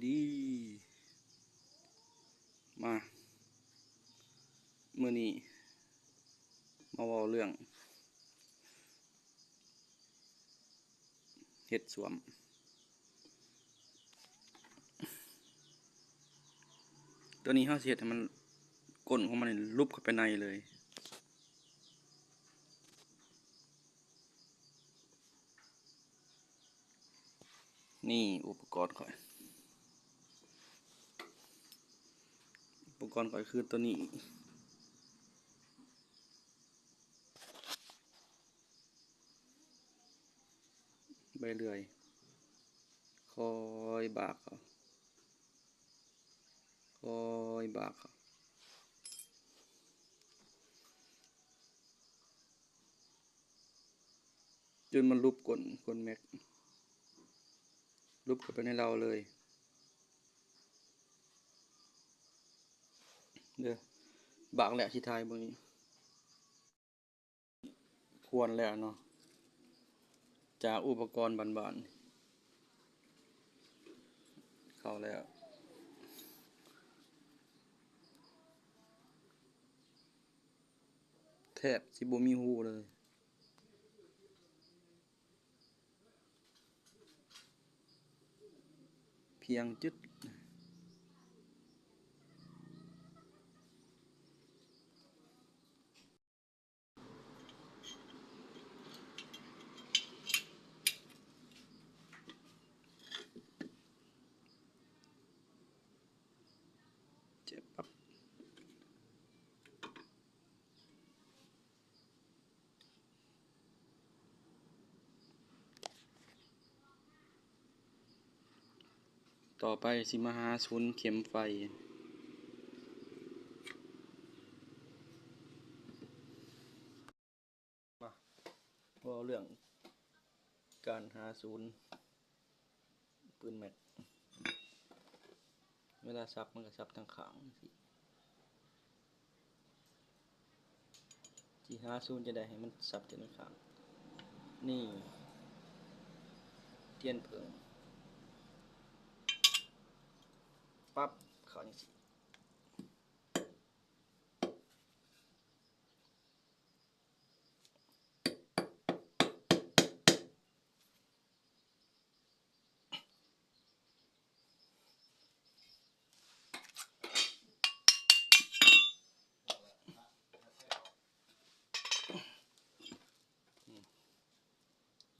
ดีมาเมื่อนี้มาเว้าเรื่องเฮ็ดสวมตัวนี้เฮาสิเฮ็ดให้มันก้นของมันนี่ลุบเข้าไปในเลยนี่อุปกรณ์ข่อยคือตัวนี้ใบเลื่อยคอยบากเขาคอยบากเขาจนมันลุบก้นแม็กลุบเข้าไปในเราเลยเด้อบากแหละสิทายเบิ่งนี้ควรแล้วเนาะจากอุปกรณ์บ้านๆเข้าแล้วแทบสิบ่มีหูเลยเพียงจึ๊ดเจ็บปั๊บต่อไปสิมาหาศูนย์เข็มไฟมาเว้าเรื่องการหาศูนย์ปืนแม็กเวลาซับมันก็ซับทางข้างที่หาศูนย์จะได้ให้มันซับจากทางข้างนี่เทียนเผิงปั๊บเข้าจังซี่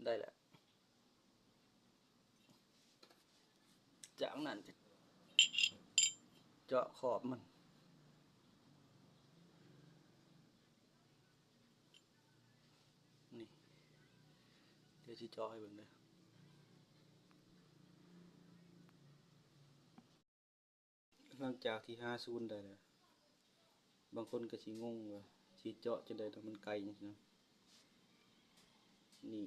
ได้แล้วจากนั้นจะเจาะขอบมันนี่เดี๋ยวสิเจาะให้เบิ่งเด้อหลังจากที่หาศูนย์ได้แล้วบางคนก็สิงงว่าสิเจาะจังได๋ถ้ามันไกลจังซี่นะนี่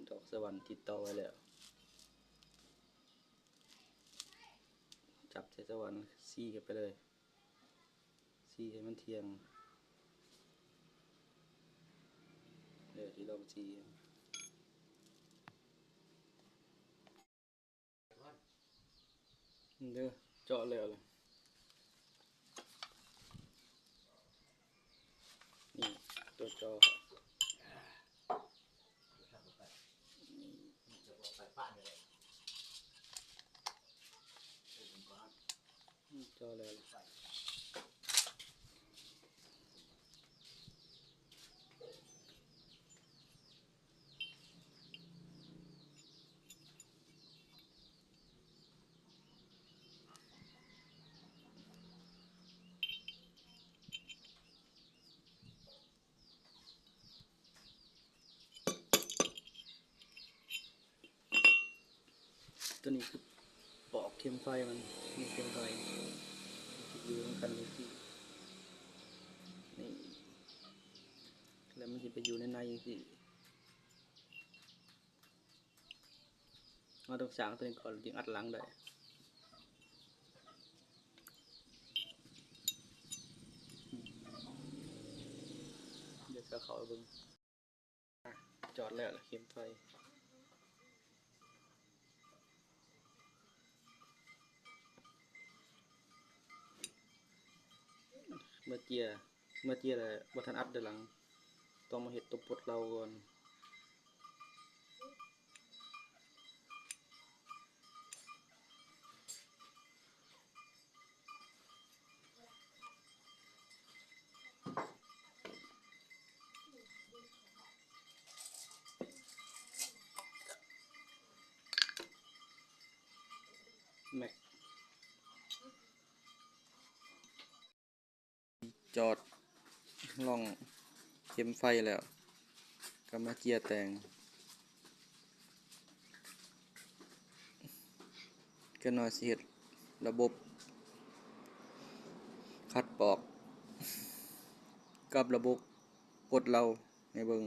ดอกสวรรค์ติดต่อไว้แล้วจับใส่สวรรค์ซี่กันไปเลยซี่ให้มันเที่ยงเดี๋ยวสิลองซี่เด้อเจาะแล้วล่ะนี่ตัวเจาะเจาะแล้วล่ะตัวนี้คือปอกเข็มไฟมันมีเข็มไฟอยู่นำกันเลยที่นี่แล้วมันสิไปอยู่ในจังซี่เราต้องสร้างตัวนี้ก่อนจึงอัดหลังได้เดี๋ยวจะเข้าไปเบิ่งจอดแล้วล่ะเข็มไฟ เมื่อเจียแล้วบ่ทันอัดเด้อหลังต้องมาเฮ็ดตัวปลดเราก่อนแม็กจอดล่องเข็มไฟแล้วก็มาเจียแต่งก็น้อยสิเฮ็ดระบบคัดปอกกับระบบปลดเราให้เบิ่ง